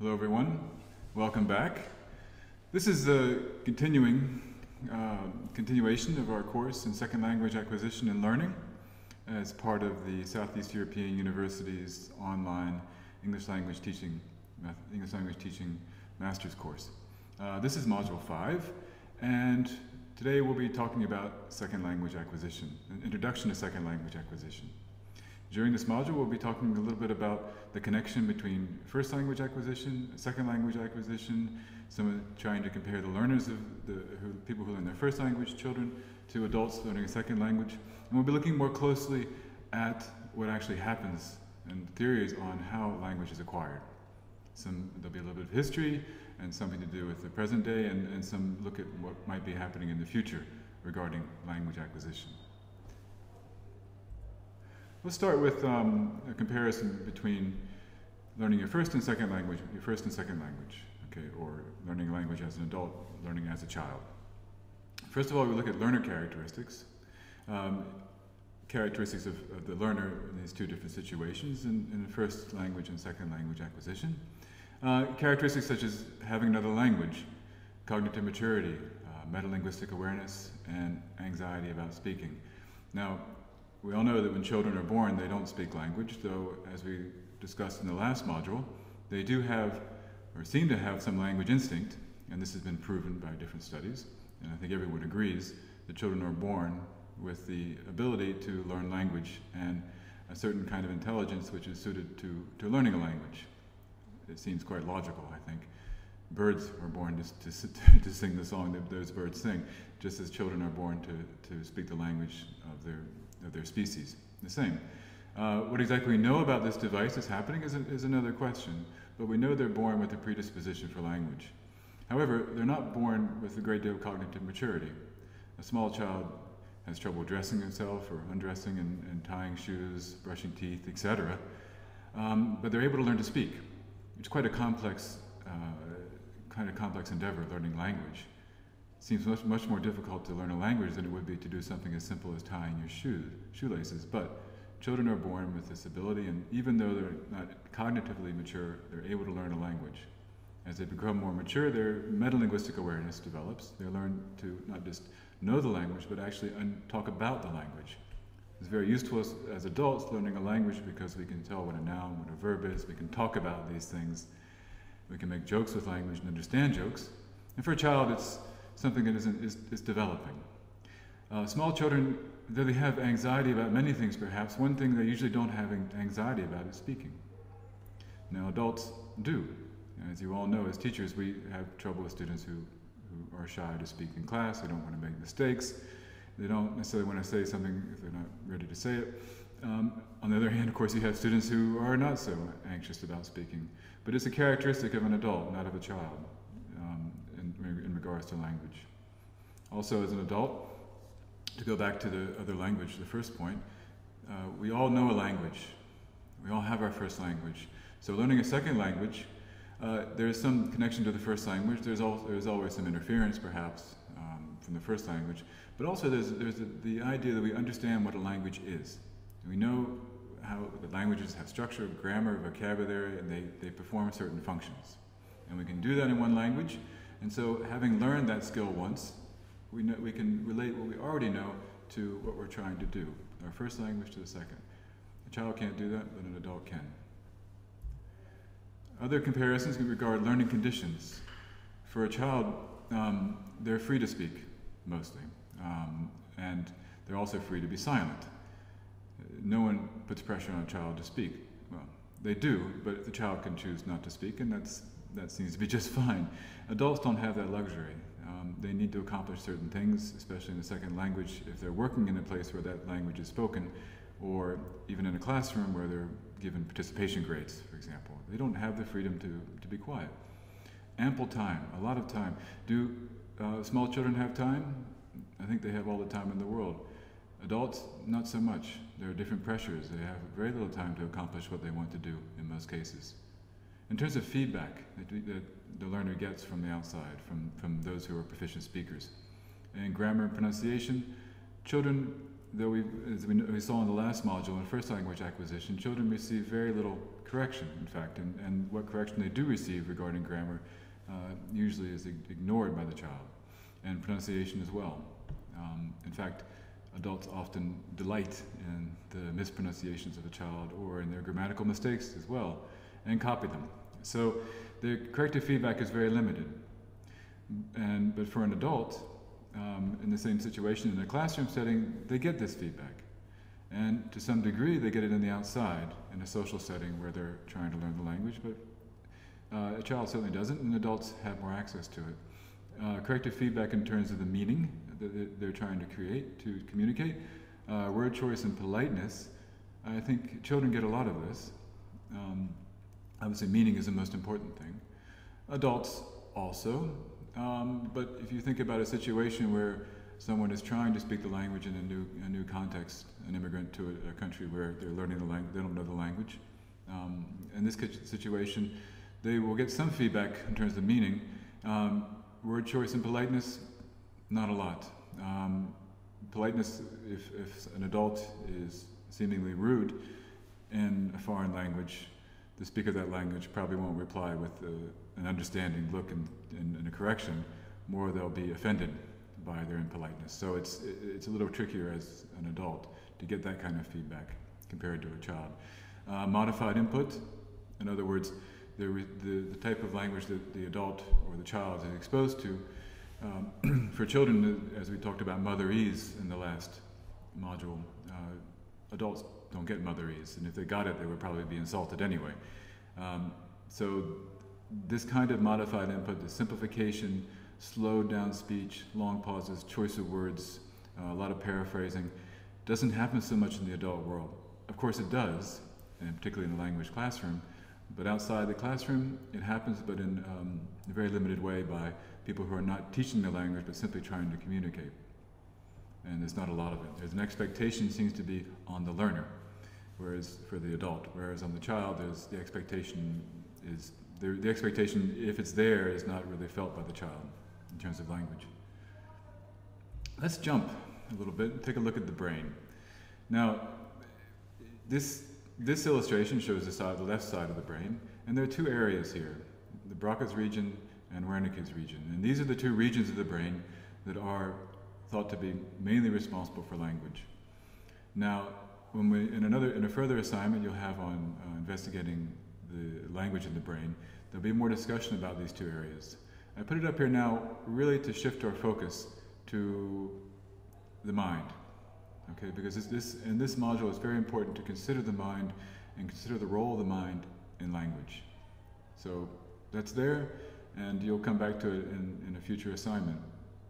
Hello everyone, welcome back. This is a continuation of our course in Second Language Acquisition and Learning as part of the Southeast European University's online English language teaching master's course. This is Module 5, and today we'll be talking about second language acquisition, an introduction to second language acquisition. During this module, we'll be talking a little bit about the connection between first language acquisition, second language acquisition, trying to compare the learners of people who learn their first language, children, to adults learning a second language. And we'll be looking more closely at what actually happens and theories on how language is acquired. There'll be a little bit of history and something to do with the present day, and some look at what might be happening in the future regarding language acquisition. Let's start with a comparison between learning your first and second language, okay, or learning a language as an adult, learning as a child. First of all, we look at learner characteristics, characteristics of the learner in these two different situations, in first language and second language acquisition. Characteristics such as having another language, cognitive maturity, metalinguistic awareness, and anxiety about speaking. Now, we all know that when children are born, they don't speak language, though, as we discussed in the last module, they do have, or seem to have, some language instinct, and this has been proven by different studies, and I think everyone agrees that children are born with the ability to learn language and a certain kind of intelligence which is suited to learning a language. It seems quite logical, I think. Birds are born to sing the song that those birds sing, just as children are born to speak the language of their species. The same. What exactly we know about this device is happening is another question, but we know they're born with a predisposition for language. However, they're not born with a great deal of cognitive maturity. A small child has trouble dressing himself or undressing and tying shoes, brushing teeth, etc. But they're able to learn to speak. It's quite a complex endeavor, learning language. It seems much more difficult to learn a language than it would be to do something as simple as tying your shoelaces. But children are born with this ability, and even though they're not cognitively mature, they're able to learn a language. As they become more mature, their metalinguistic awareness develops. They learn to not just know the language, but actually talk about the language. It's very useful as adults learning a language because we can tell what a noun, what a verb is. We can talk about these things. We can make jokes with language and understand jokes. And for a child, it's something that is developing. Small children, though they have anxiety about many things perhaps, one thing they usually don't have anxiety about is speaking. Now adults do. As you all know, as teachers, we have trouble with students who are shy to speak in class. They don't want to make mistakes. They don't necessarily want to say something if they're not ready to say it. On the other hand, of course, you have students who are not so anxious about speaking. But it's a characteristic of an adult, not of a child, in regards to language. Also, as an adult, to go back to the other language, the first point, we all know a language. We all have our first language. So learning a second language, there's some connection to the first language. There's always some interference, perhaps, from the first language. But also there's the idea that we understand what a language is. We know how the languages have structure, grammar, vocabulary, and they perform certain functions. And we can do that in one language. And so having learned that skill once, we can relate what we already know to what we're trying to do. Our first language to the second. A child can't do that, but an adult can. Other comparisons regard learning conditions. For a child, they're free to speak, mostly. And they're also free to be silent. No one puts pressure on a child to speak. Well, they do, but the child can choose not to speak, and that seems to be just fine. Adults don't have that luxury. They need to accomplish certain things, especially in the second language, if they're working in a place where that language is spoken, or even in a classroom where they're given participation grades, for example. They don't have the freedom to be quiet. Ample time, a lot of time. Do small children have time? I think they have all the time in the world. Adults, not so much. There are different pressures. They have very little time to accomplish what they want to do in most cases. In terms of feedback that the learner gets from the outside, from those who are proficient speakers. And grammar and pronunciation, children though as we saw in the last module, in first language acquisition, children receive very little correction, in fact, and what correction they do receive regarding grammar usually is ignored by the child, and pronunciation as well. In fact, adults often delight in the mispronunciations of a child or in their grammatical mistakes as well, and copy them. So the corrective feedback is very limited. But for an adult, in the same situation in a classroom setting, they get this feedback. And to some degree, they get it in the outside, in a social setting where they're trying to learn the language, but a child certainly doesn't, and adults have more access to it. Corrective feedback in terms of the meaning that they're trying to create, to communicate, word choice and politeness. I think children get a lot of this. Obviously, meaning is the most important thing. Adults also, but if you think about a situation where someone is trying to speak the language in a new context, an immigrant to a country where they're learning the language, they don't know the language. In this situation, they will get some feedback in terms of meaning. Word choice and politeness, not a lot. Politeness, if an adult is seemingly rude in a foreign language, the speaker of that language probably won't reply with an understanding look and a correction. More, they'll be offended by their impoliteness. So it's a little trickier as an adult to get that kind of feedback compared to a child. Modified input, in other words, the type of language that the adult or the child is exposed to. For children, as we talked about motherese in the last module, adults don't get motherese, and if they got it, they would probably be insulted anyway. So this kind of modified input, the simplification, slowed down speech, long pauses, choice of words, a lot of paraphrasing, doesn't happen so much in the adult world. Of course it does, and particularly in the language classroom, but outside the classroom it happens, but in a very limited way by people who are not teaching the language but simply trying to communicate. And there's not a lot of it. There's an expectation seems to be on the learner, whereas for the adult, whereas on the child there's the expectation is, the expectation, if it's there, is not really felt by the child in terms of language. Let's jump a little bit and take a look at the brain. Now, this illustration shows the left side of the brain, and there are two areas here, the Broca's region and Wernicke's region. And these are the two regions of the brain that are thought to be mainly responsible for language. Now, when in a further assignment you'll have on investigating the language in the brain, there'll be more discussion about these two areas. I put it up here now really to shift our focus to the mind, okay? Because in this module it's very important to consider the mind and consider the role of the mind in language. So that's there, and you'll come back to it in a future assignment.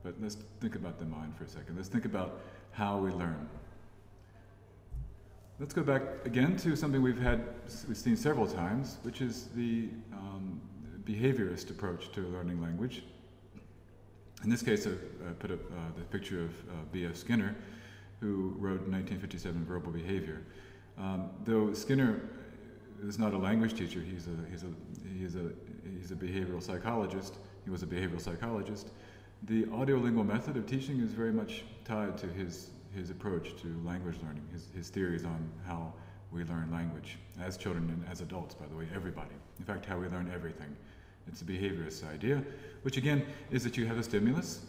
But let's think about the mind for a second. Let's think about how we learn. Let's go back again to something we've seen several times, which is the behaviorist approach to learning language. In this case, I put up the picture of B.F. Skinner, who wrote in 1957 Verbal Behavior. Though Skinner is not a language teacher, he's a behavioral psychologist. He was a behavioral psychologist. The audiolingual method of teaching is very much tied to his approach to language learning, his theories on how we learn language, as children and as adults, by the way, everybody. In fact, how we learn everything. It's a behaviorist idea, which again is that you have a stimulus,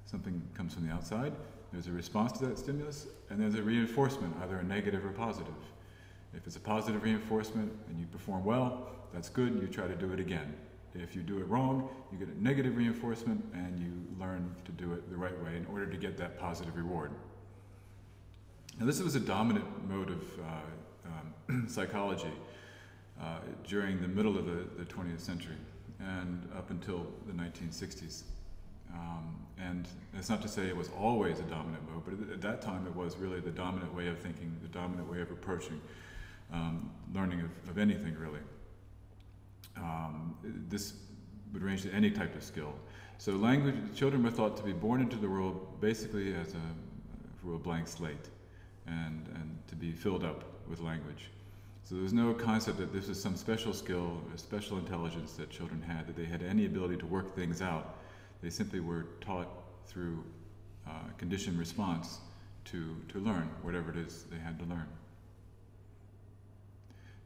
something comes from the outside, there's a response to that stimulus, and there's a reinforcement, either a negative or positive. If it's a positive reinforcement and you perform well, that's good, and you try to do it again. If you do it wrong, you get a negative reinforcement and you learn to do it the right way in order to get that positive reward. Now this was a dominant mode of psychology during the middle of the 20th century and up until the 1960s. And that's not to say it was always a dominant mode, but at that time it was really the dominant way of thinking, the dominant way of approaching learning of anything really. This would range to any type of skill. So language, children were thought to be born into the world basically as a blank slate and to be filled up with language. So there's no concept that this is some special skill or special intelligence that children had, that they had any ability to work things out. They simply were taught through conditioned response to learn whatever it is they had to learn.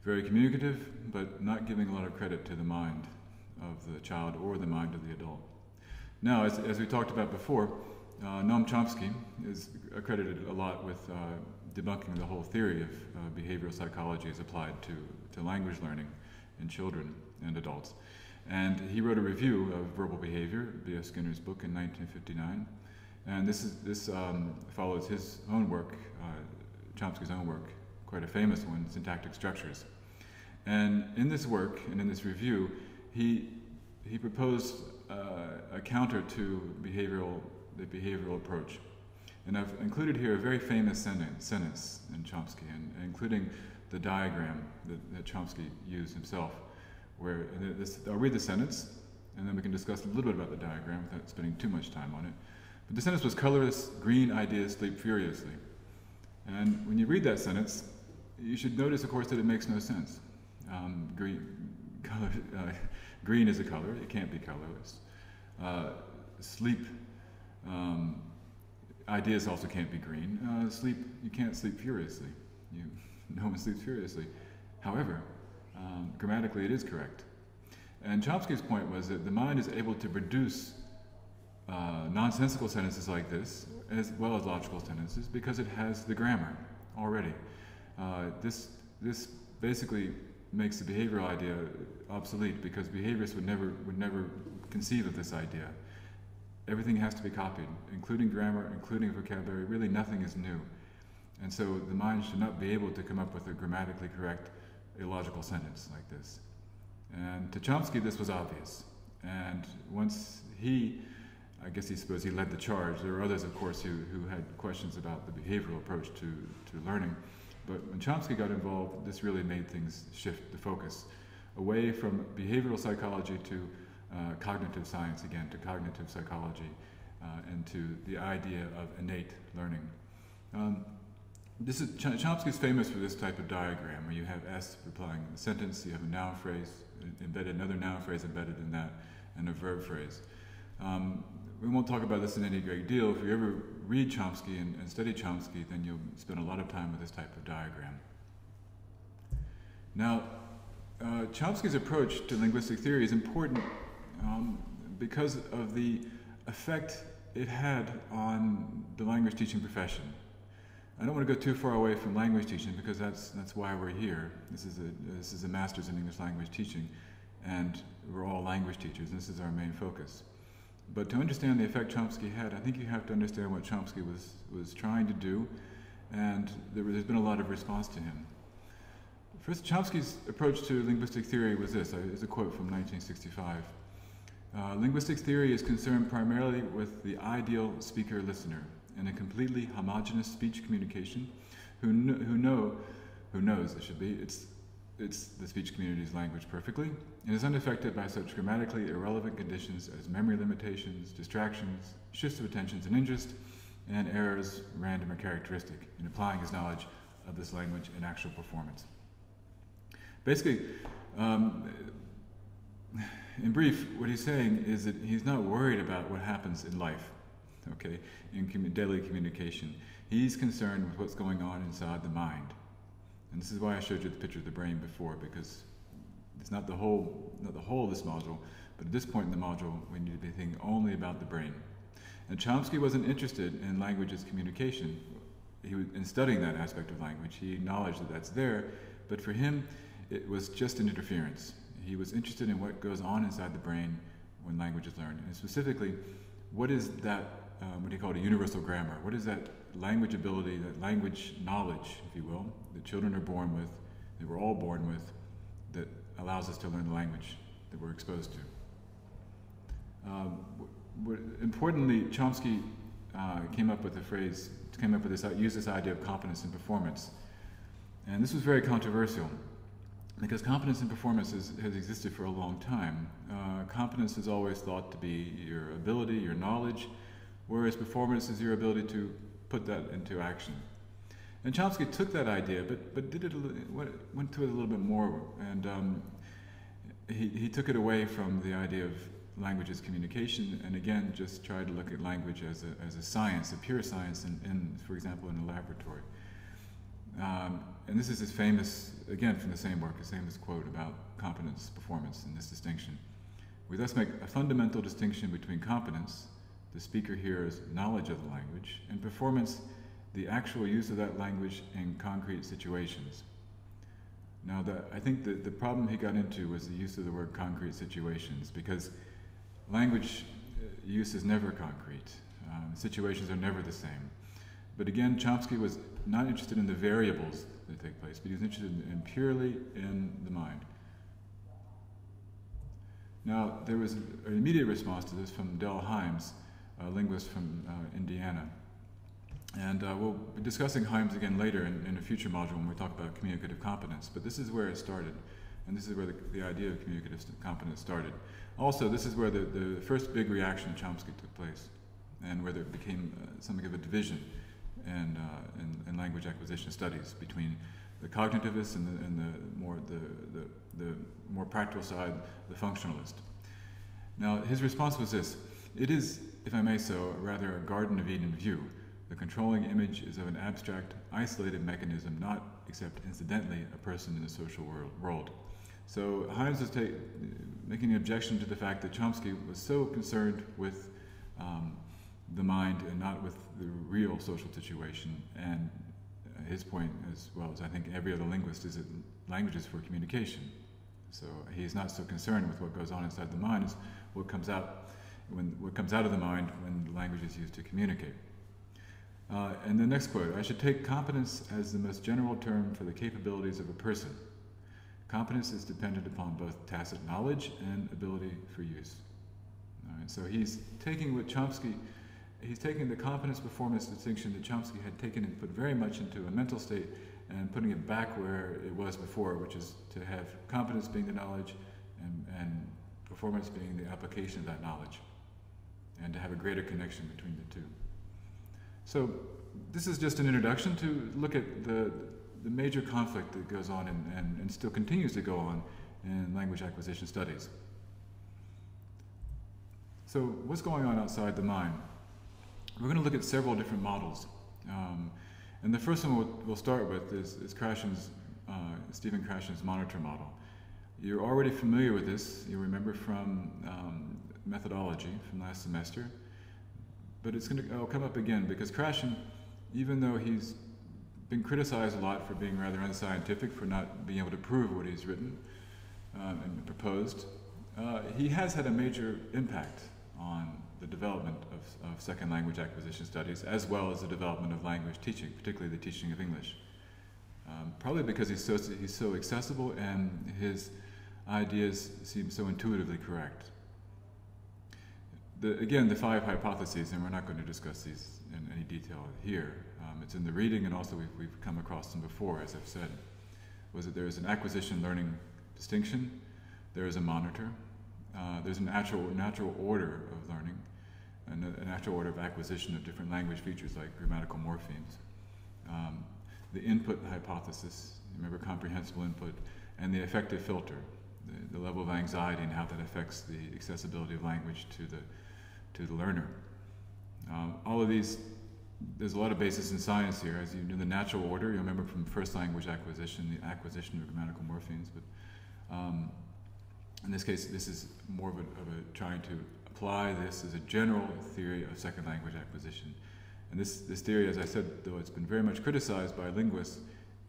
Very communicative, but not giving a lot of credit to the mind of the child or the mind of the adult. Now, as we talked about before, Noam Chomsky is accredited a lot with debunking the whole theory of behavioral psychology as applied to language learning in children and adults. And he wrote a review of verbal behavior, B.F. Skinner's book, in 1959. And this follows his own work, Chomsky's own work, quite a famous one, Syntactic Structures. And in this work and in this review, he proposed a counter to the behavioral approach. And I've included here a very famous sentence in Chomsky, and including the diagram that Chomsky used himself, where I'll read the sentence, and then we can discuss a little bit about the diagram without spending too much time on it. But the sentence was, colorless, green ideas sleep furiously. And when you read that sentence, you should notice, of course, that it makes no sense. Green is a color, it can't be colorless. Sleep, ideas also can't be green. You can't sleep furiously. No one sleeps furiously. However, grammatically it is correct. And Chomsky's point was that the mind is able to produce nonsensical sentences like this, as well as logical sentences, because it has the grammar already. This basically makes the behavioral idea obsolete, because behaviorists would never conceive of this idea. Everything has to be copied, including grammar, including vocabulary. Really nothing is new. And so the mind should not be able to come up with a grammatically correct, illogical sentence like this. And to Chomsky, this was obvious. And once I guess he led the charge. There were others, of course, who had questions about the behavioral approach to learning. But when Chomsky got involved, this really made things shift the focus away from behavioral psychology to cognitive science again, to cognitive psychology, and to the idea of innate learning. Chomsky's famous for this type of diagram, where you have S replying the sentence, you have a noun phrase embedded, another noun phrase embedded in that, and a verb phrase. We won't talk about this in any great deal. If you ever read Chomsky and study Chomsky, then you'll spend a lot of time with this type of diagram. Now, Chomsky's approach to linguistic theory is important because of the effect it had on the language teaching profession. I don't want to go too far away from language teaching, because that's why we're here. This is a master's in English language teaching, and we're all language teachers, and this is our main focus. But to understand the effect Chomsky had, I think you have to understand what Chomsky was trying to do, and there's been a lot of response to him. First, Chomsky's approach to linguistic theory was this. It's a quote from 1965. Linguistic theory is concerned primarily with the ideal speaker-listener in a completely homogeneous speech communication who knows, it should be, it's the speech community's language perfectly, and is unaffected by such grammatically irrelevant conditions as memory limitations, distractions, shifts of attentions and interest, and errors, random or characteristic, in applying his knowledge of this language in actual performance. Basically, in brief, what he's saying is that he's not worried about what happens in life, okay, in daily communication. He's concerned with what's going on inside the mind. And this is why I showed you the picture of the brain before, because it's not the whole of this module, but at this point in the module, we need to be thinking only about the brain. And Chomsky wasn't interested in language as communication. In studying that aspect of language, he acknowledged that that's there, but for him, it was just an interference. He was interested in what goes on inside the brain when language is learned, and specifically, what is that, what he called a universal grammar? What is that language ability, that language knowledge, if you will, that children are born with, that we're all born with, that allows us to learn the language that we're exposed to? Importantly, Chomsky used this idea of competence and performance. And this was very controversial, because competence and performance has existed for a long time. Competence is always thought to be your ability, your knowledge, whereas performance is your ability to put that into action. And Chomsky took that idea, but went to it a little bit more, and he took it away from the idea language as communication, and again, just try to look at language as a science, a pure science, for example, in a laboratory. And this is his famous, again from the same work, his famous quote about competence, performance, and this distinction. We thus make a fundamental distinction between competence, the speaker hears knowledge of the language, and performance, the actual use of that language in concrete situations. Now, I think the problem he got into was the use of the word concrete situations, because language use is never concrete. Situations are never the same. But again, Chomsky was not interested in the variables that take place, but he was interested in purely in the mind. Now, there was an immediate response to this from Del Himes, a linguist from Indiana. And we'll be discussing Himes again later in a future module when we talk about communicative competence. But this is where it started, and this is where the idea of communicative competence started. Also, this is where the first big reaction to Chomsky took place, and where there became something of a division in language acquisition studies between the cognitivists and the more practical side, the functionalist. Now, his response was this: it is, if I may so, rather a Garden of Eden view. The controlling image is of an abstract, isolated mechanism, not, except incidentally, a person in the social world. So Himes was making an objection to the fact that Chomsky was so concerned with the mind and not with the real social situation. And his point, as well as I think every other linguist, is that language is for communication. So he's not so concerned with what goes on inside the mind as what comes out of the mind when language is used to communicate. And the next quote: I should take competence as the most general term for the capabilities of a person. Competence is dependent upon both tacit knowledge and ability for use. All right, so he's taking the competence performance distinction that Chomsky had taken and put very much into a mental state and putting it back where it was before, which is to have competence being the knowledge and performance being the application of that knowledge, and to have a greater connection between the two. So this is just an introduction to look at the major conflict that goes on and still continues to go on in language acquisition studies. So what's going on outside the mind? We're going to look at several different models. And the first one we'll start with is Stephen Krashen's monitor model. You're already familiar with this. You remember from methodology from last semester. But it'll come up again because Krashen, even though he's been criticized a lot for being rather unscientific, for not being able to prove what he's written and proposed, he has had a major impact on the development of second language acquisition studies, as well as the development of language teaching, particularly the teaching of English. Probably because he's so accessible and his ideas seem so intuitively correct. Again, the 5 hypotheses, and we're not going to discuss these in any detail here. It's in the reading, and also we've come across them before, as I've said, was that there is an acquisition-learning distinction, there is a monitor, there's a natural order of learning, and a natural order of acquisition of different language features like grammatical morphemes. The input hypothesis, remember comprehensible input, and the affective filter, the level of anxiety and how that affects the accessibility of language to the learner. All of these, there's a lot of basis in science here. As you know, the natural order, you remember from first language acquisition, the acquisition of grammatical morphemes, but in this case, this is more of a trying to apply this as a general theory of second language acquisition. And this theory, as I said, though it's been very much criticized by linguists,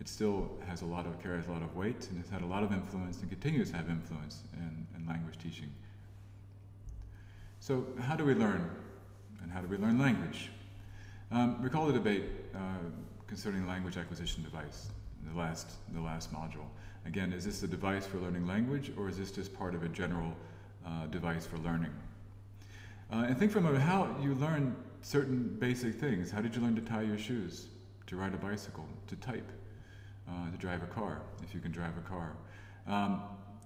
it still carries a lot of weight, and it's had a lot of influence and continues to have influence in language teaching. So how do we learn? And how do we learn language? Recall the debate concerning the language acquisition device, the last module. Again, is this a device for learning language, or is this just part of a general device for learning? And think from how you learn certain basic things. How did you learn to tie your shoes, to ride a bicycle, to type, to drive a car, if you can drive a car?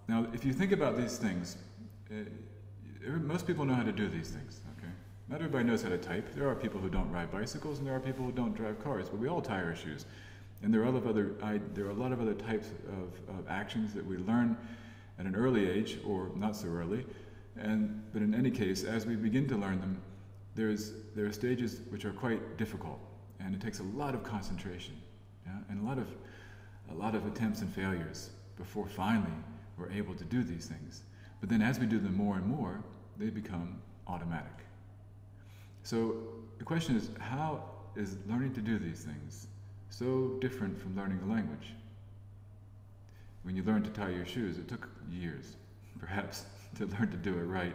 Now, if you think about these things, most people know how to do these things, okay? Not everybody knows how to type. There are people who don't ride bicycles, and there are people who don't drive cars, but we all tie our shoes. And there are a lot of other types of actions that we learn at an early age, or not so early, But in any case, as we begin to learn them, there are stages which are quite difficult, and it takes a lot of concentration, yeah? And a lot of attempts and failures before finally we're able to do these things. But then as we do them more and more, they become automatic. So the question is, how is learning to do these things so different from learning the language? When you learn to tie your shoes, it took years, perhaps, to learn to do it right.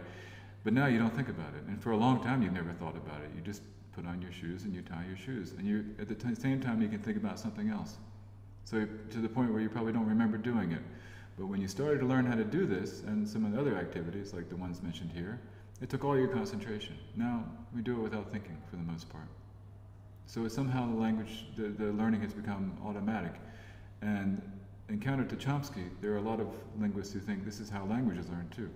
But now you don't think about it. And for a long time, you've never thought about it. You just put on your shoes and you tie your shoes. And at the same time, you can think about something else. So to the point where you probably don't remember doing it. But when you started to learn how to do this, and some of the other activities, like the ones mentioned here, it took all your concentration. Now, we do it without thinking, for the most part. So it's somehow the learning has become automatic. And in counter to Chomsky, there are a lot of linguists who think this is how language is learned too.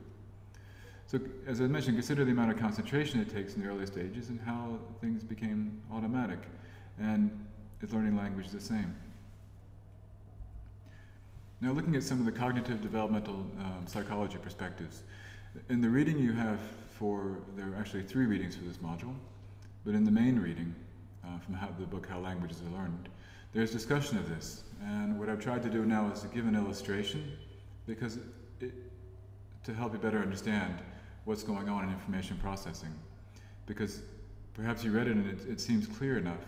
So, as I mentioned, consider the amount of concentration it takes in the early stages and how things became automatic. And with learning language the same. Now, looking at some of the cognitive developmental psychology perspectives. In the reading you have there are actually 3 readings for this module, but in the main reading, from the book How Languages Are Learned, there's discussion of this. And what I've tried to do now is to give an illustration, because to help you better understand what's going on in information processing. Because perhaps you read it and it seems clear enough,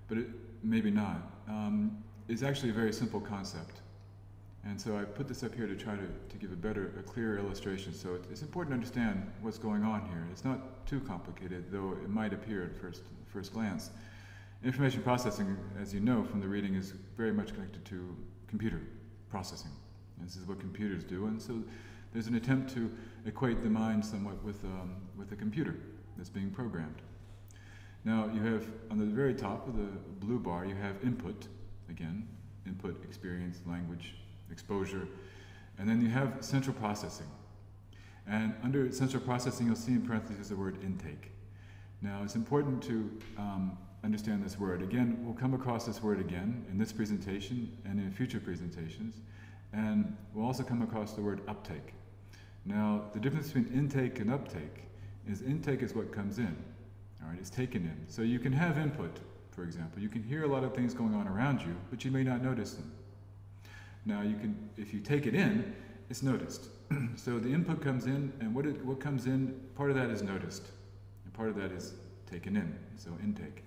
but maybe not. It's actually a very simple concept. And so I put this up here to try to give a clearer illustration. So it's important to understand what's going on here. It's not too complicated, though it might appear at first glance. Information processing, as you know from the reading, is very much connected to computer processing. And this is what computers do. And so there's an attempt to equate the mind somewhat with a computer that's being programmed. Now you have, on the very top of the blue bar, you have input, again, input, experience, language, exposure, and then you have central processing. And under central processing, you'll see in parentheses the word intake. Now it's important to understand this word. Again, we'll come across this word again in this presentation and in future presentations, and we'll also come across the word uptake. Now, the difference between intake and uptake is what comes in. All right, it's taken in. So you can have input, for example. You can hear a lot of things going on around you, but you may not notice them. Now, if you take it in, it's noticed. So the input comes in, and what comes in, part of that is noticed, and part of that is taken in, so intake.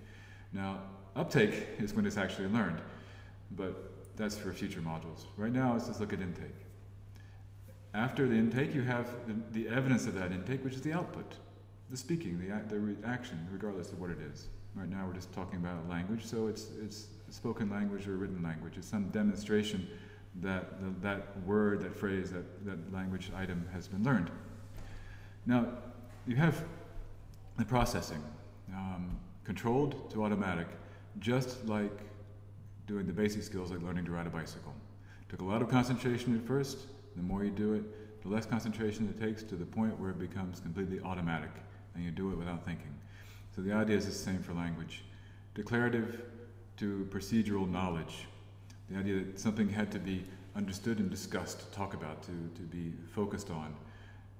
Now, uptake is when it's actually learned, but that's for future modules. Right now, let's just look at intake. After the intake, you have the evidence of that intake, which is the output, the speaking, the reaction, regardless of what it is. Right now, we're just talking about language, so it's spoken language or written language. It's some demonstration that that word, that phrase, that language item has been learned. Now, you have the processing, controlled to automatic, just like doing the basic skills like learning to ride a bicycle. Took a lot of concentration at first. The more you do it, the less concentration it takes, to the point where it becomes completely automatic, and you do it without thinking. So the idea is the same for language. Declarative to procedural knowledge. The idea that something had to be understood and discussed, talk about, to be focused on,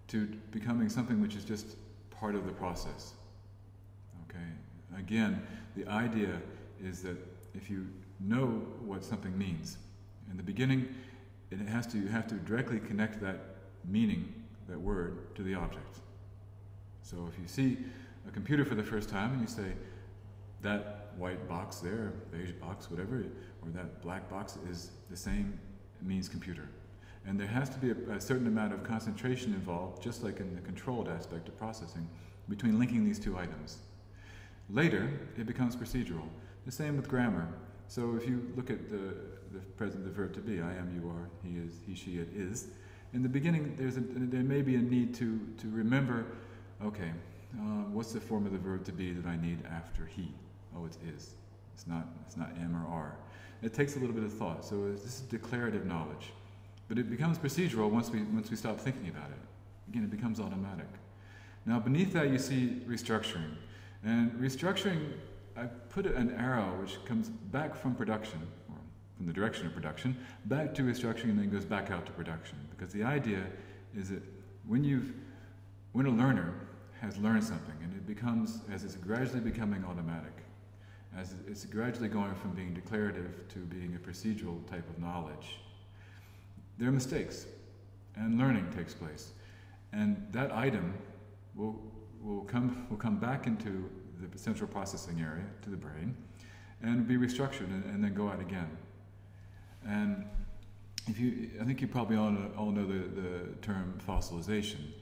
to becoming something which is just part of the process. Okay. Again, the idea is that if you know what something means, in the beginning, you have to directly connect that meaning, that word, to the object. So if you see a computer for the first time and you say, that white box there, beige box, whatever, or that black box is the same, it means computer. And there has to be a certain amount of concentration involved, just like in the controlled aspect of processing, between linking these two items. Later, it becomes procedural. The same with grammar. So if you look at the verb to be, I am, you are, he is, he, she, it is. In the beginning, there may be a need to remember, okay, what's the form of the verb to be that I need after he? Oh, it's is. It's not am or are. It takes a little bit of thought. So this is declarative knowledge. But it becomes procedural once we stop thinking about it. Again, it becomes automatic. Now, beneath that, you see restructuring. And restructuring, I put an arrow which comes back from production, or from the direction of production, back to restructuring, and then goes back out to production. Because the idea is that when you've when a learner has learned something and it becomes, as it's gradually becoming automatic, as it's gradually going from being declarative to being a procedural type of knowledge, there are mistakes and learning takes place. And that item will come back into the central processing area, to the brain, and be restructured and then go out again. And I think you probably all know the term fossilization.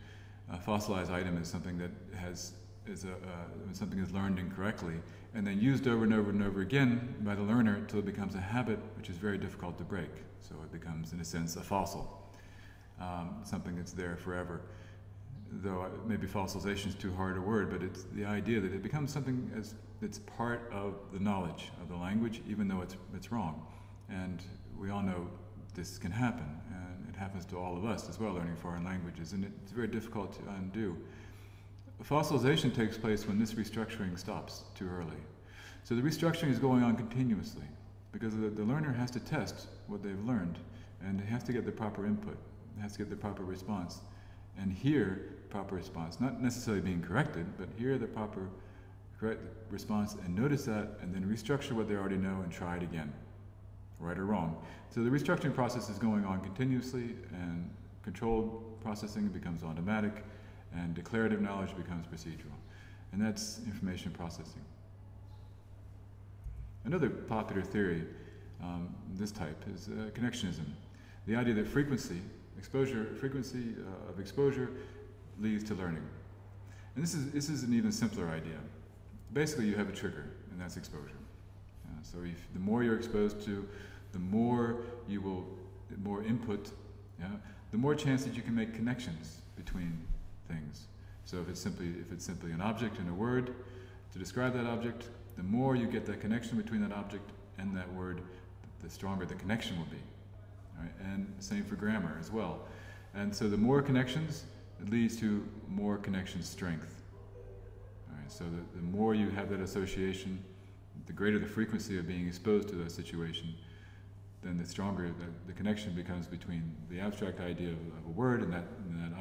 A fossilized item is something that when something is learned incorrectly and then used over and over and over again by the learner until it becomes a habit which is very difficult to break. So it becomes, in a sense, a fossil, something that's there forever. Though maybe fossilization is too hard a word, but it's the idea that it becomes something that's part of the knowledge of the language, even though it's wrong. And we all know this can happen, and it happens to all of us as well, learning foreign languages, and it's very difficult to undo. Fossilization takes place when this restructuring stops too early. So the restructuring is going on continuously, because the learner has to test what they've learned, and it has to get the proper input, it has to get the proper response, and hear proper response, not necessarily being corrected, but hear the correct response and notice that, and then restructure what they already know and try it again, right or wrong. So the restructuring process is going on continuously, and controlled processing becomes automatic, and declarative knowledge becomes procedural. And that's information processing. Another popular theory, this type, is connectionism. The idea that frequency of exposure leads to learning. And this is an even simpler idea. Basically, you have a trigger, and that's exposure. So the more you're exposed to, the more input, the more chance that you can make connections between things. So if it's simply an object and a word to describe that object, the more you get that connection between that object and that word, the stronger the connection will be. Right? And same for grammar as well. And so the more connections, it leads to more connection strength. All right? So the more you have that association, the greater the frequency of being exposed to that situation, then the stronger the connection becomes between the abstract idea of a word and that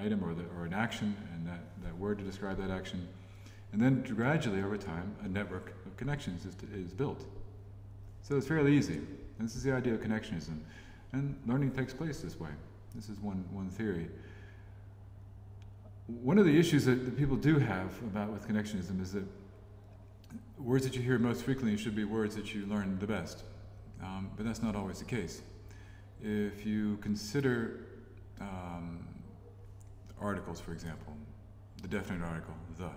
item or an action and that word to describe that action. And then gradually, over time, a network of connections is built. So it's fairly easy. And this is the idea of connectionism. And learning takes place this way. This is one theory. One of the issues that people do have with connectionism is that words that you hear most frequently should be words that you learn the best. But that's not always the case. If you consider articles, for example, the definite article, the,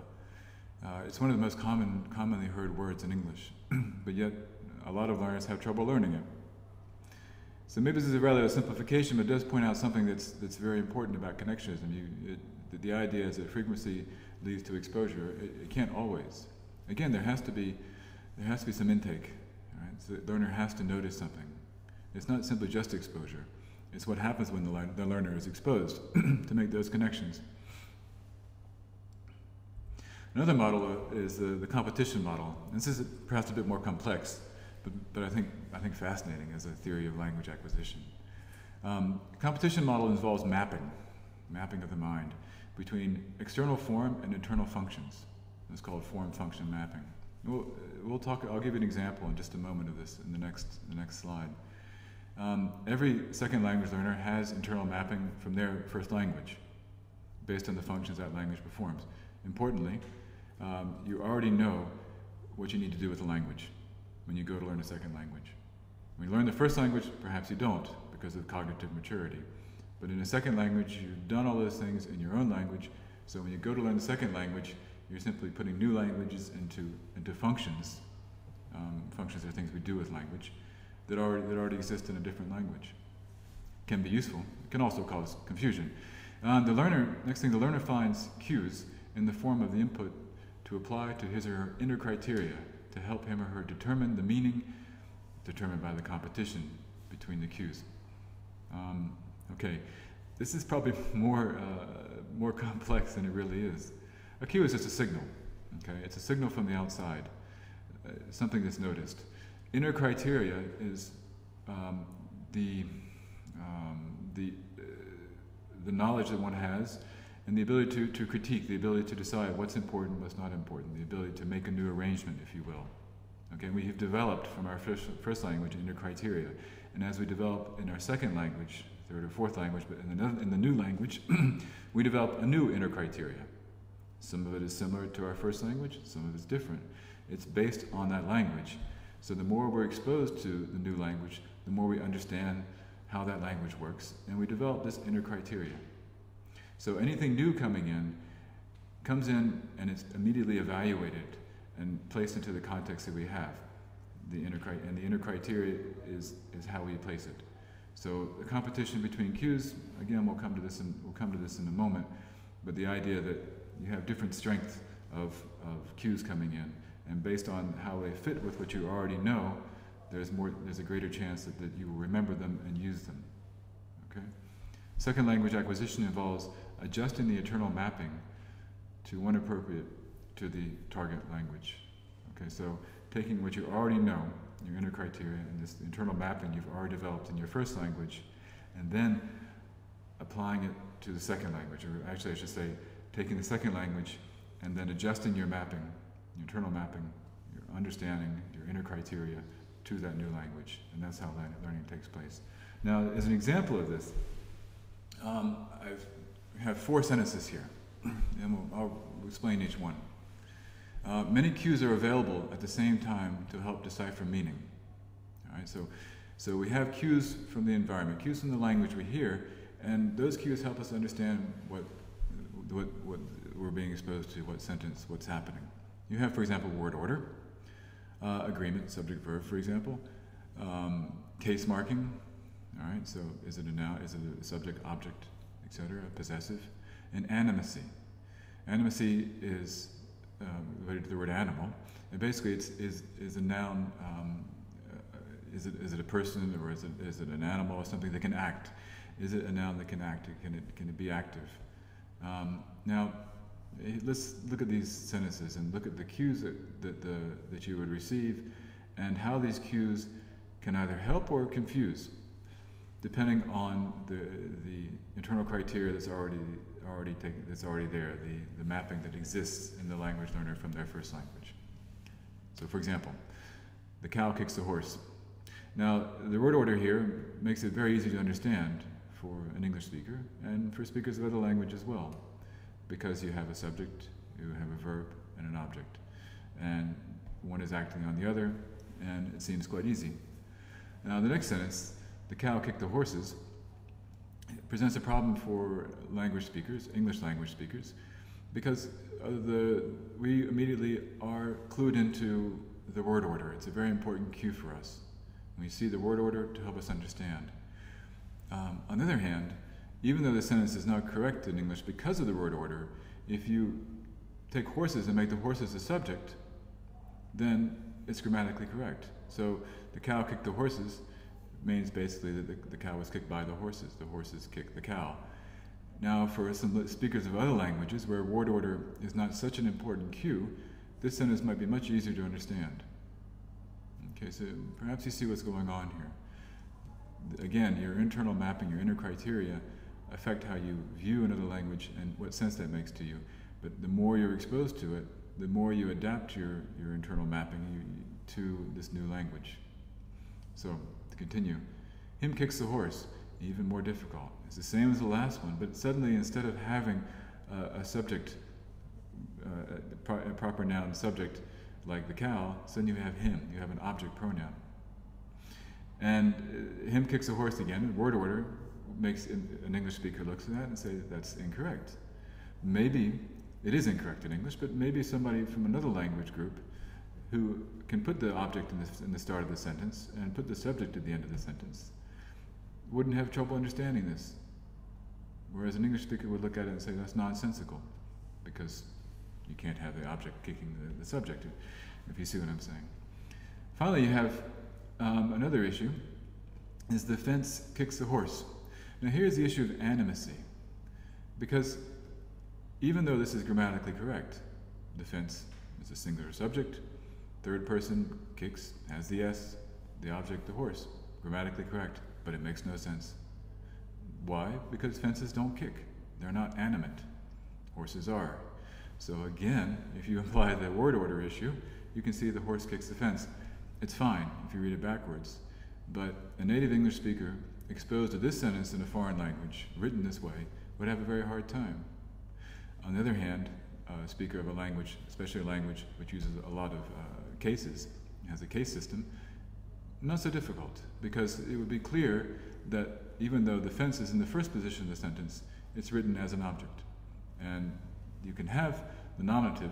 it's one of the most commonly heard words in English, but yet a lot of learners have trouble learning it. So maybe this is rather a simplification, but it does point out something that's very important about connectionism. The idea is that frequency leads to exposure. It can't always. Again, there has to be some intake. Right? So the learner has to notice something. It's not simply just exposure. It's what happens when the learner is exposed to make those connections. Another model is the competition model. This is perhaps a bit more complex, but I think fascinating as a theory of language acquisition. Competition model involves mapping of the mind between external form and internal functions. It's called form-function mapping. I'll give you an example in just a moment of this in the next slide. Every second language learner has internal mapping from their first language based on the functions that language performs. Importantly, you already know what you need to do with the language when you go to learn a second language. When you learn the first language, perhaps you don't because of cognitive maturity. But in a second language, you've done all those things in your own language, so when you go to learn the second language, you're simply putting new languages into functions. Functions are things we do with language that already exist in a different language. It can be useful. It can also cause confusion. Next thing, the learner finds cues in the form of the input to apply to his or her inner criteria to help him or her determine the meaning determined by the competition between the cues. Okay, this is probably more complex than it really is. A cue is just a signal. Okay, it's a signal from the outside, something that's noticed. Inner criteria is the knowledge that one has And the ability to critique, the ability to decide what's important, what's not important, the ability to make a new arrangement, if you will. Okay, we have developed from our first language inner criteria, and as we develop in our second language, third or fourth language, but in the new language, we develop a new inner criteria. Some of it is similar to our first language, some of it is different. It's based on that language. So the more we're exposed to the new language, the more we understand how that language works, and we develop this inner criteria. So anything new coming in comes in and it's immediately evaluated and placed into the context that we have. The inner criteria is how we place it. So the competition between cues, again, we'll come to this in a moment, but the idea that you have different strengths of cues coming in, and based on how they fit with what you already know, there's a greater chance that you will remember them and use them. Okay? Second language acquisition involves adjusting the internal mapping to one appropriate to the target language. Okay, so taking what you already know, your inner criteria, and this internal mapping you've already developed in your first language, and then applying it to the second language, or actually I should say, taking the second language and then adjusting your mapping, your internal mapping, your understanding, your inner criteria to that new language, and that's how learning takes place. Now, as an example of this, I have 4 sentences here, and I'll explain each one. Many cues are available at the same time to help decipher meaning. All right, so we have cues from the environment, cues from the language we hear, and those cues help us understand what we're being exposed to, what sentence, what's happening. You have, for example, word order, agreement, subject, verb, for example, case marking. All right, so is it a noun, is it a subject, object, etc., possessive, and animacy. Animacy is related to the word animal, and basically is a noun. Is it a person, or is it an animal, or something that can act? Is it a noun that can act? Can it be active? Now, let's look at these sentences and look at the cues that you would receive, and how these cues can either help or confuse, depending on the internal criteria that's already there, the mapping that exists in the language learner from their first language. So, for example, the cow kicks the horse. Now, the word order here makes it very easy to understand for an English speaker and for speakers of other language as well, because you have a subject, you have a verb, and an object, and one is acting on the other, and it seems quite easy. Now, the next sentence, the cow kicked the horses, presents a problem for language speakers, English language speakers, because we immediately are clued into the word order. It's a very important cue for us. We see the word order to help us understand. On the other hand, even though the sentence is not correct in English because of the word order, if you take horses and make the horses a subject, then it's grammatically correct. So the cow kicked the horses means basically that the cow was kicked by the horses kicked the cow. Now, for some speakers of other languages where word order is not such an important cue, this sentence might be much easier to understand. Okay, so perhaps you see what's going on here. Again, your internal mapping, your inner criteria affect how you view another language and what sense that makes to you. But the more you're exposed to it, the more you adapt your internal mapping to this new language. So, to continue, him kicks the horse, even more difficult. It's the same as the last one, but suddenly instead of having a subject, a proper noun subject like the cow, suddenly you have him, you have an object pronoun. And him kicks a horse again, word order, makes an English speaker looks at that and say that's incorrect. Maybe it is incorrect in English, but maybe somebody from another language group who can put the object in the start of the sentence and put the subject at the end of the sentence wouldn't have trouble understanding this. Whereas an English speaker would look at it and say that's nonsensical, because you can't have the object kicking the subject, if you see what I'm saying. Finally, you have another issue, is the fence kicks the horse. Now here's the issue of animacy, because even though this is grammatically correct, the fence is a singular subject, third person kicks, has the S, the object, the horse, grammatically correct, but it makes no sense. Why? Because fences don't kick. They're not animate. horses are. So again, if you apply the word order issue, you can see the horse kicks the fence. It's fine if you read it backwards, but a native English speaker exposed to this sentence in a foreign language, written this way, would have a very hard time. On the other hand, a speaker of a language, especially a language which uses a lot of cases, has a case system, not so difficult, because it would be clear that even though the fence is in the first position of the sentence, it's written as an object. And you can have the nominative,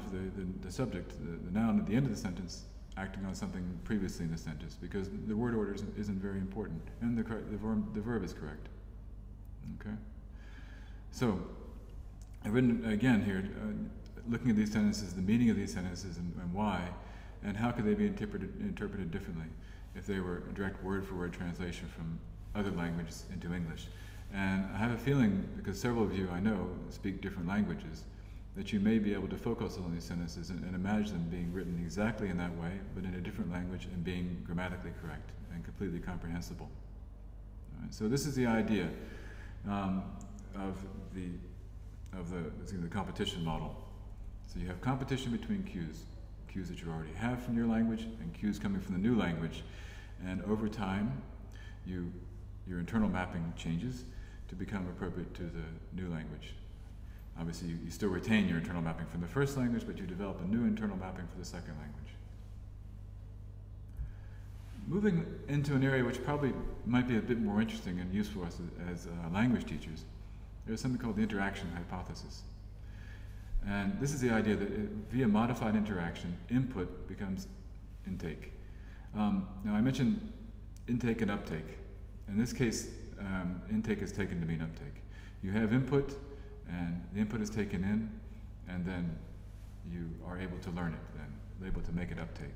the subject, the noun at the end of the sentence, acting on something previously in the sentence, because the word order isn't very important, and the verb is correct. Okay? So, I've written again here, looking at these sentences, the meaning of these sentences, and why, and how could they be interpreted differently if they were a direct word-for-word translation from other languages into English. And I have a feeling, because several of you I know speak different languages, that you may be able to focus on these sentences and imagine them being written exactly in that way, but in a different language and being grammatically correct and completely comprehensible. All right, so this is the idea of the competition model. So you have competition between cues that you already have from your language and cues coming from the new language, and over time your internal mapping changes to become appropriate to the new language. Obviously you still retain your internal mapping from the first language, but you develop a new internal mapping for the second language. Moving into an area which probably might be a bit more interesting and useful as language teachers, there's something called the interaction hypothesis. And this is the idea that via modified interaction, input becomes intake. Now I mentioned intake and uptake. In this case, intake is taken to mean uptake. You have input, and the input is taken in, and then you are able to learn it, then able to make it uptake.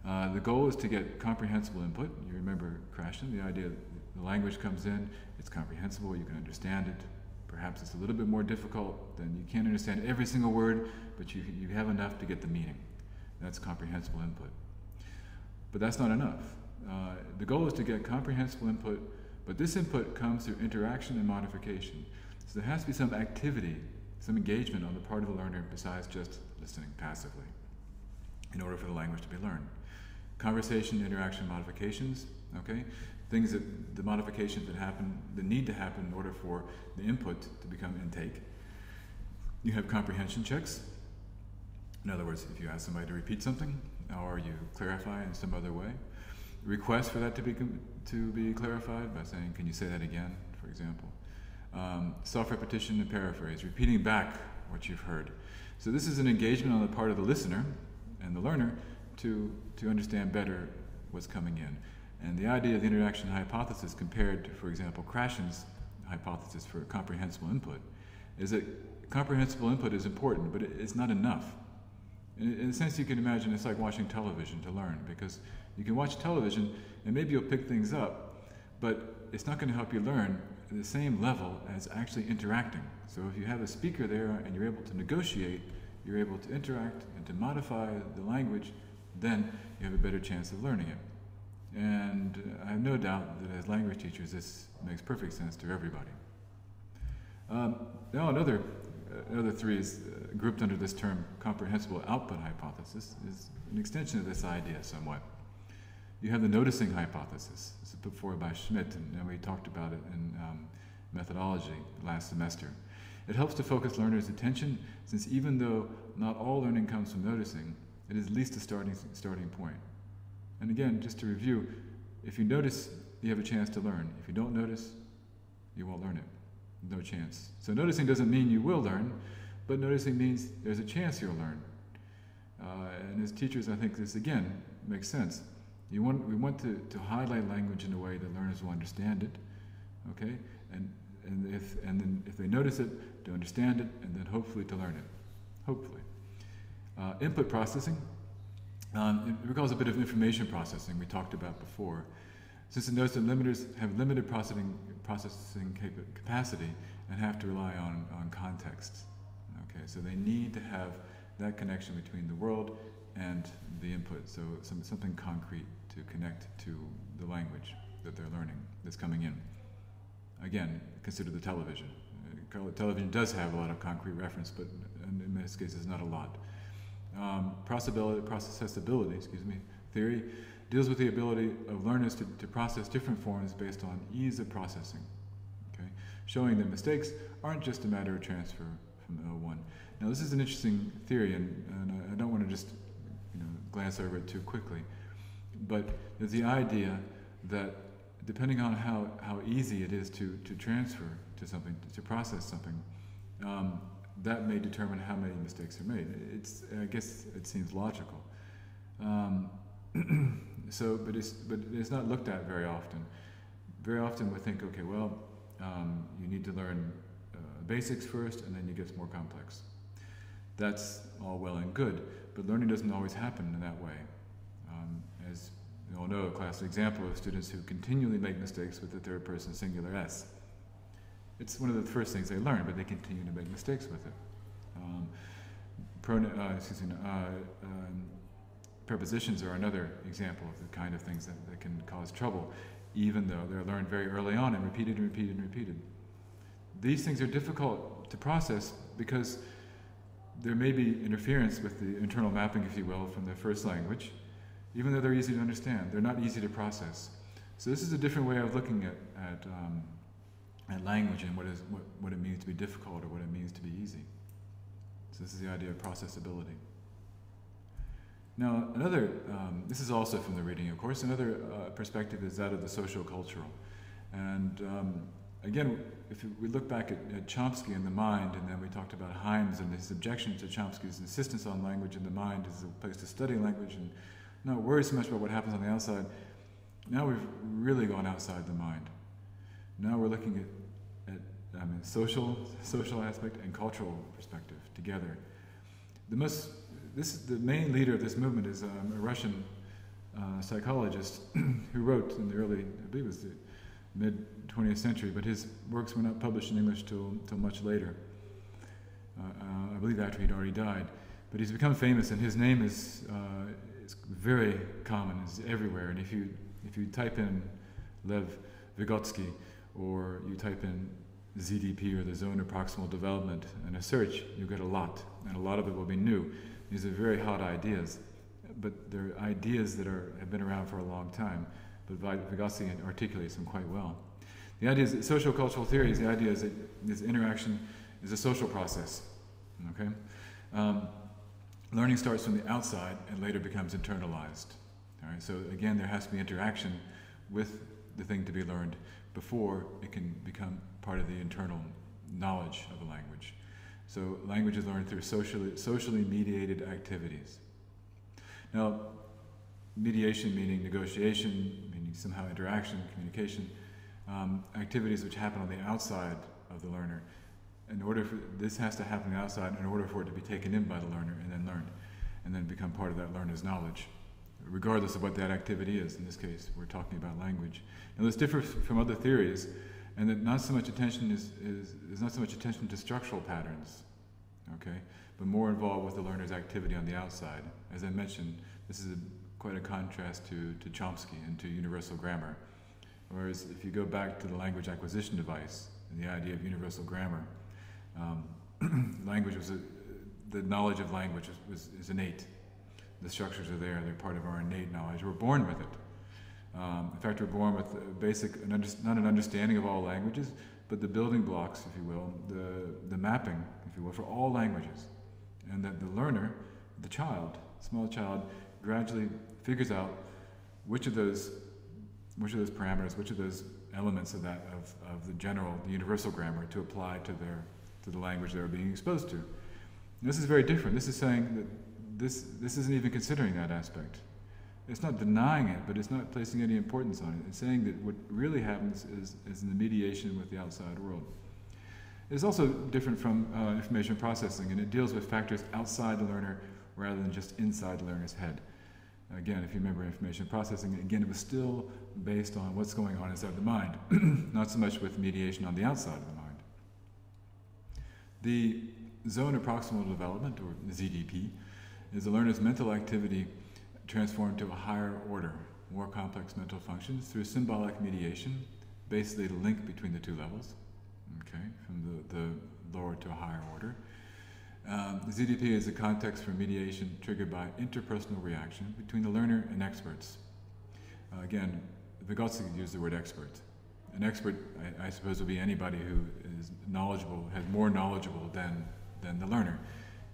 The goal is to get comprehensible input. You remember Krashen, the idea that the language comes in, it's comprehensible, you can understand it. Perhaps it's a little bit more difficult, then you can't understand every single word, but you have enough to get the meaning. That's comprehensible input. But that's not enough. The goal is to get comprehensible input, but this input comes through interaction and modification. So there has to be some activity, some engagement on the part of the learner besides just listening passively in order for the language to be learned. Conversation, interaction, modifications, okay? Things that, the modifications that need to happen in order for the input to become intake. You have comprehension checks. In other words, if you ask somebody to repeat something, or you clarify in some other way. Request for that to be clarified by saying, can you say that again, for example. Self-repetition and paraphrase, repeating back what you've heard. So this is an engagement on the part of the listener and the learner to understand better what's coming in. And the idea of the interaction hypothesis compared to, for example, Krashen's hypothesis for comprehensible input is that comprehensible input is important, but it's not enough. In a sense, you can imagine it's like watching television to learn, because you can watch television and maybe you'll pick things up, but it's not going to help you learn at the same level as actually interacting. So if you have a speaker there and you're able to negotiate, you're able to interact and to modify the language, then you have a better chance of learning it. And I have no doubt that as language teachers, this makes perfect sense to everybody. Now another three is grouped under this term, comprehensible output hypothesis, is an extension of this idea somewhat. You have the noticing hypothesis. This is put forward by Schmidt, and we talked about it in methodology last semester. It helps to focus learners' attention, since even though not all learning comes from noticing, it is at least a starting point. And again, just to review, if you notice, you have a chance to learn. If you don't notice, you won't learn it. No chance. So noticing doesn't mean you will learn, but noticing means there's a chance you'll learn. And as teachers, I think this again makes sense. We want to highlight language in a way that learners will understand it, okay? And then if they notice it, to understand it, and then hopefully to learn it. Hopefully. Input processing. It recalls a bit of information processing we talked about before. Since it knows that limiters have limited processing capacity and have to rely on context. Okay, so they need to have that connection between the world and the input, so something concrete to connect to the language that they're learning, that's coming in. Again, consider the television. television does have a lot of concrete reference, but in most cases not a lot. Processability, theory deals with the ability of learners to process different forms based on ease of processing, okay? Showing that mistakes aren't just a matter of transfer from L1. Now this is an interesting theory, and I don't want to just glance over it too quickly, but there's the idea that depending on how easy it is to transfer to something, to process something, that may determine how many mistakes are made. I guess it seems logical. But it's not looked at very often. Very often we think, okay, well, you need to learn basics first, and then you get more complex. That's all well and good, but learning doesn't always happen in that way. As you all know, a classic example of students who continually make mistakes with the third person singular S. It's one of the first things they learn, but they continue to make mistakes with it. Prepositions are another example of the kind of things that can cause trouble, even though they're learned very early on and repeated and repeated and repeated. These things are difficult to process because there may be interference with the internal mapping, if you will, from the first language. Even though they're easy to understand, they're not easy to process. So this is a different way of looking at language and what it means to be difficult or what it means to be easy. So this is the idea of processability. Now, this is also from the reading, of course, another perspective is that of the socio-cultural. And again, if we look back at Chomsky and the mind, and then we talked about Himes and his objection to Chomsky's insistence on language and the mind as a place to study language and not worry so much about what happens on the outside. Now we've really gone outside the mind. Now we're looking at social aspect and cultural perspective together. The main leader of this movement is a Russian psychologist who wrote in the early, I believe it was the mid-20th century, but his works were not published in English till much later. I believe after he'd already died. But he's become famous, and his name is very common, it's everywhere. And if you type in Lev Vygotsky, or you type in ZDP, or the Zone of Proximal Development, in a search, you'll get a lot, and a lot of it will be new. These are very hot ideas, but they're ideas that have been around for a long time, but Vygotsky articulates them quite well. The idea is that social-cultural theory, the idea is that this interaction is a social process, okay? Learning starts from the outside and later becomes internalized. All right? So again, there has to be interaction with the thing to be learned before it can become part of the internal knowledge of a language. So language is learned through socially mediated activities. Now, mediation meaning negotiation, meaning somehow interaction, communication, activities which happen on the outside of the learner. This has to happen outside in order for it to be taken in by the learner and then learned, and then become part of that learner's knowledge, regardless of what that activity is. In this case, we're talking about language. Now, this differs from other theories, and that not so much attention is not so much attention to structural patterns, okay, but more involved with the learner's activity on the outside. As I mentioned, this is quite a contrast to Chomsky and to universal grammar. Whereas if you go back to the language acquisition device and the idea of universal grammar, language the knowledge of language is innate. The structures are there, they're part of our innate knowledge. We're born with it. In fact, we're born with basic, not an understanding of all languages, but the building blocks, if you will, the mapping, if you will, for all languages. And that the learner, the child, small child, gradually figures out which of those parameters, which of those elements of the universal grammar to apply to the language they're being exposed to. And this is very different. This is saying that this isn't even considering that aspect. It's not denying it, but it's not placing any importance on it. It's saying that what really happens is in the mediation with the outside world. It's also different from information processing, and it deals with factors outside the learner rather than just inside the learner's head. Again, if you remember information processing, again, it was still based on what's going on inside the mind, not so much with mediation on the outside of the mind. The Zone of Proximal Development, or ZDP, is the learner's mental activity transformed to a higher order, more complex mental functions through symbolic mediation, basically the link between the two levels. okay, from the lower to a higher order. The ZDP is a context for mediation triggered by interpersonal reaction between the learner and experts. Again, Vygotsky used the word expert. An expert, I suppose, will be anybody who is knowledgeable, has more knowledgeable than the learner.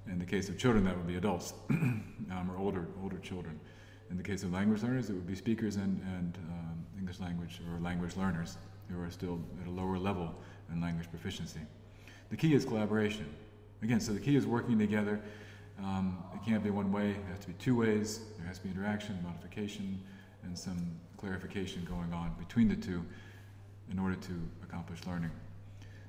In the case of children, that would be adults or older children. In the case of language learners, it would be speakers and English language or language learners who are still at a lower level in language proficiency. The key is collaboration. Again, so the key is working together. It can't be one way, it has to be two ways. There has to be interaction, modification, and some clarification going on between the two in order to accomplish learning.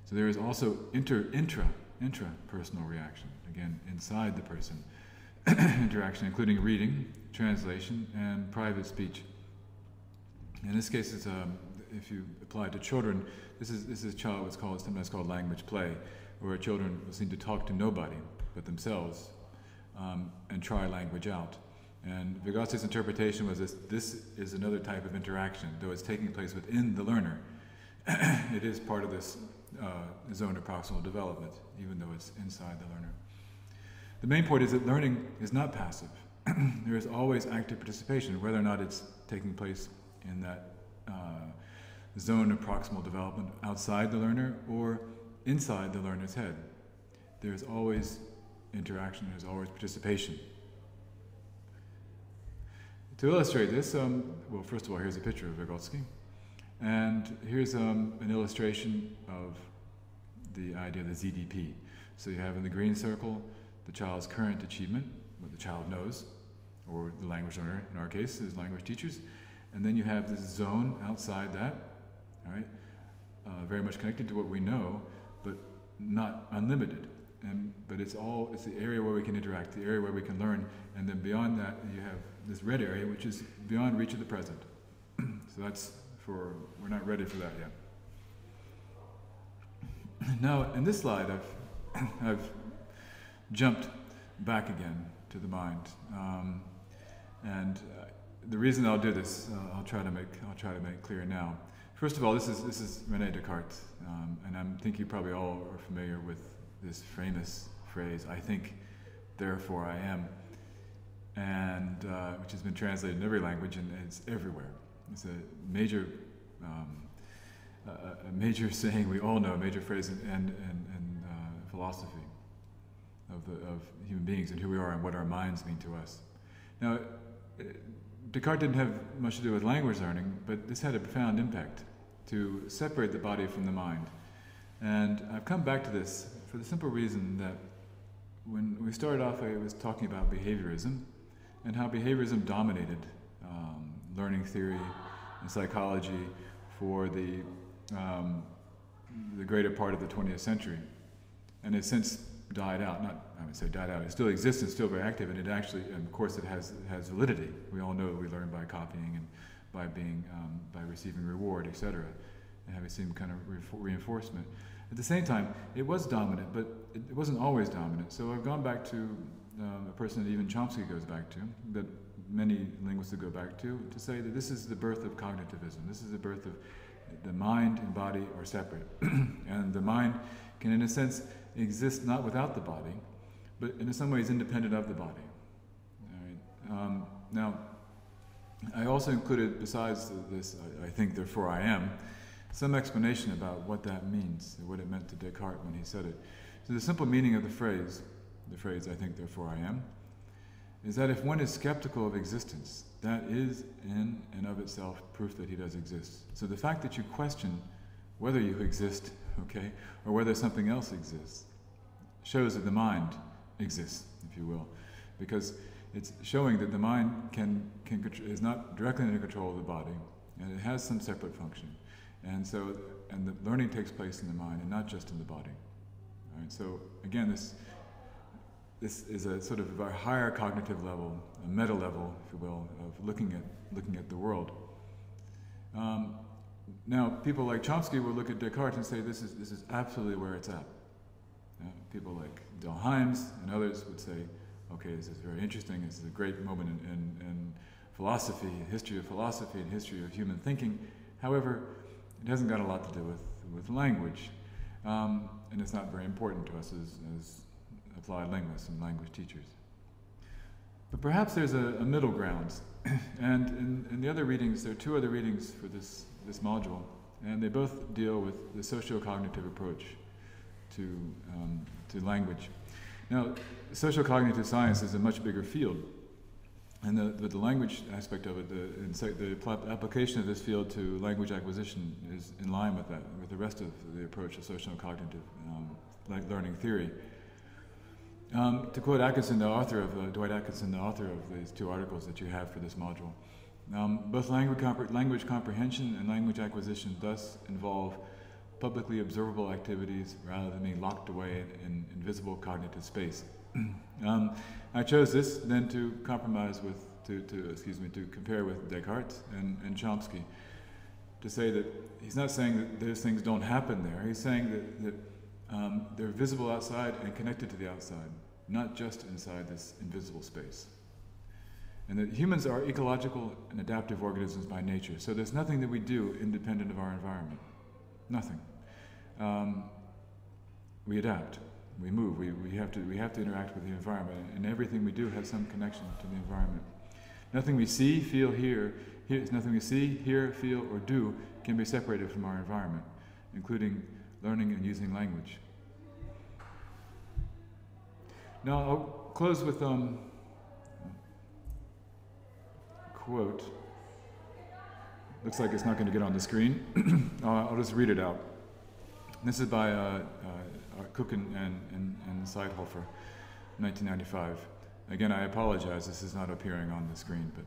So there is also intrapersonal reaction, again, inside the person. Interaction, including reading, translation, and private speech. In this case, it's, if you apply it to children, this is sometimes called language play, where children seem to talk to nobody but themselves and try language out. And Vygotsky's interpretation was this is another type of interaction, though it's taking place within the learner. It is part of this zone of proximal development, even though it's inside the learner. The main point is that learning is not passive. There is always active participation, whether or not it's taking place in that zone of proximal development outside the learner or inside the learner's head. There's always interaction, there's always participation. To illustrate this, well, first of all, here's a picture of Vygotsky. And here's an illustration of the idea of the ZDP. So you have in the green circle the child's current achievement, what the child knows, or the language learner, in our case, is language teachers. And then you have this zone outside that, all right, very much connected to what we know, but not unlimited. But it's the area where we can interact, the area where we can learn, and then beyond that you have this red area, which is beyond reach of the present. So that's we're not ready for that yet. Now, in this slide, I've jumped back again to the mind, and the reason I'll do this, I'll try to make clear now. First of all, this is René Descartes, and I think you probably all are familiar with this famous phrase, "I think, therefore I am," and which has been translated in every language, and it's everywhere. It's a major saying we all know, a major phrase in philosophy of human beings and who we are and what our minds mean to us. Now, Descartes didn't have much to do with language learning, but this had a profound impact to separate the body from the mind. And I've come back to this for the simple reason that when we started off, I was talking about behaviorism and how behaviorism dominated learning theory and psychology for the greater part of the 20th century. And it's since died out, I would say died out, it still exists, it's still very active, and it actually, and of course it has validity. We all know that we learn by copying and by by receiving reward, etc., and having some kind of reinforcement. At the same time, it was dominant, but it wasn't always dominant. So I've gone back to a person that even Chomsky goes back to, that many linguists go back to say that this is the birth of cognitivism. This is the birth of the mind and body are separate. And the mind can, in a sense, exist not without the body, but in some ways independent of the body. All right. Now, I also included, besides this, I think, therefore I am, some explanation about what that means, what it meant to Descartes when he said it. So the simple meaning of the phrase, I think, therefore I am, is that if one is skeptical of existence, that is in and of itself proof that he does exist. So the fact that you question whether you exist, okay, or whether something else exists, shows that the mind exists, if you will, because it's showing that the mind is not directly under control of the body, and it has some separate function, and the learning takes place in the mind and not just in the body. All right, so again, this is a sort of a higher cognitive level, a meta level, if you will, of looking at the world. Now, people like Chomsky will look at Descartes and say this is absolutely where it's at. People like Delheims and others would say, okay, this is very interesting. This is a great moment in philosophy, history of philosophy, and history of human thinking. However, it hasn't got a lot to do with language. and it's not very important to us as applied linguists and language teachers. But perhaps there's a middle ground, and in the other readings, there are two other readings for this module, and they both deal with the socio-cognitive approach to language. Now, social-cognitive science is a much bigger field, and the language aspect of it, the application of this field to language acquisition is in line with that, with the rest of the approach to social-cognitive learning theory. To quote Atkinson, Dwight Atkinson, the author of these two articles that you have for this module, both language comprehension and language acquisition thus involve publicly observable activities rather than being locked away in invisible cognitive space. I chose this then to compromise with, to compare with Descartes and Chomsky, to say that he's not saying that those things don't happen there. He's saying that they're visible outside and connected to the outside, not just inside this invisible space. And that humans are ecological and adaptive organisms by nature, so there's nothing that we do independent of our environment. Nothing. We adapt, we move, we have to interact with the environment, and everything we do has some connection to the environment. Nothing we see, feel, nothing we see, hear, feel, or do can be separated from our environment, including learning and using language. Now, I'll close with a quote. Looks like it's not going to get on the screen. I'll just read it out. This is by Cook and Seidhofer, 1995. Again, I apologize, this is not appearing on the screen, but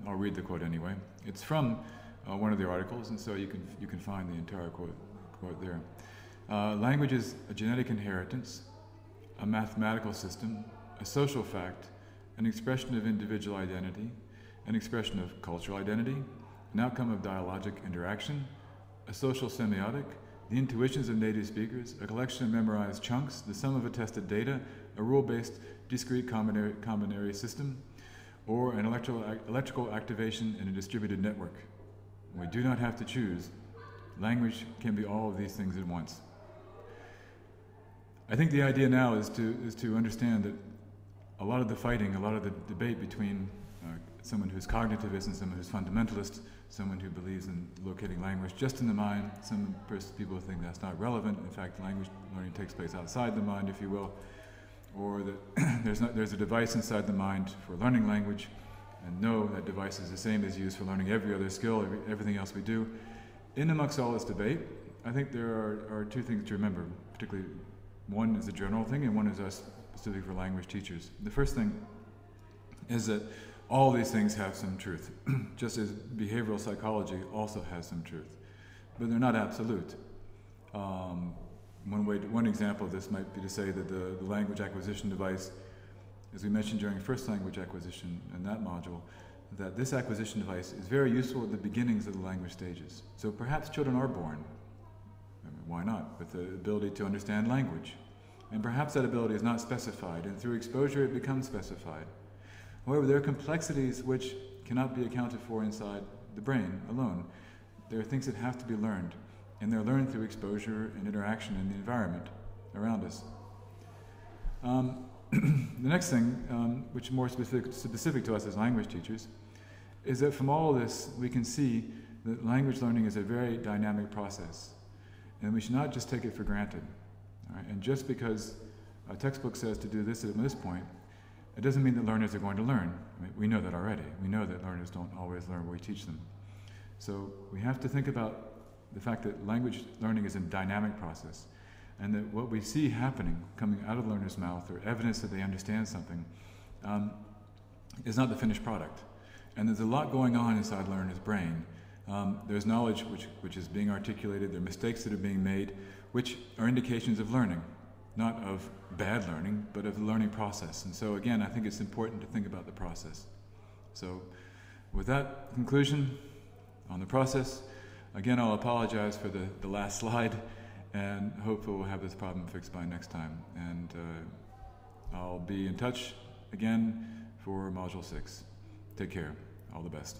I'll read the quote anyway. It's from one of the articles, and so you can find the entire quote there. Language is a genetic inheritance, a mathematical system, a social fact, an expression of individual identity, an expression of cultural identity, an outcome of dialogic interaction, a social semiotic, the intuitions of native speakers, a collection of memorized chunks, the sum of attested data, a rule-based discrete combinary system, or an electrical activation in a distributed network. We do not have to choose. Language can be all of these things at once. I think the idea now is to understand that a lot of the fighting, a lot of the debate between someone who's cognitivist and someone who's fundamentalist, someone who believes in locating language just in the mind, some people think that's not relevant. In fact, language learning takes place outside the mind, if you will, or that there's a device inside the mind for learning language, and no, that device is the same as used for learning every other skill, everything else we do. In amongst all this debate, I think there are two things to remember, particularly one is a general thing and one is us specific for language teachers. The first thing is that all these things have some truth, just as behavioral psychology also has some truth, but they're not absolute. One example of this might be to say that the language acquisition device, as we mentioned during first language acquisition in that module, that this acquisition device is very useful at the beginnings of the language stages. So perhaps children are born, why not, with the ability to understand language. And perhaps that ability is not specified, and through exposure it becomes specified. However, there are complexities which cannot be accounted for inside the brain alone. There are things that have to be learned, and they're learned through exposure and interaction in the environment around us. The next thing, which is more specific to us as language teachers, is that from all of this we can see that language learning is a very dynamic process, and we should not just take it for granted. All right? And just because a textbook says to do this at this point, it doesn't mean that learners are going to learn. I mean, we know that already. We know that learners don't always learn what we teach them. So we have to think about the fact that language learning is a dynamic process, and that what we see happening, coming out of learners' mouth, or evidence that they understand something, is not the finished product. And there's a lot going on inside learners' brain. There's knowledge which is being articulated, there are mistakes that are being made, which are indications of learning. Not of bad learning, but of the learning process. And so again, I think it's important to think about the process. So with that conclusion on the process, again, I'll apologize for the last slide, and hopefully we'll have this problem fixed by next time. And I'll be in touch again for Module 6. Take care. All the best.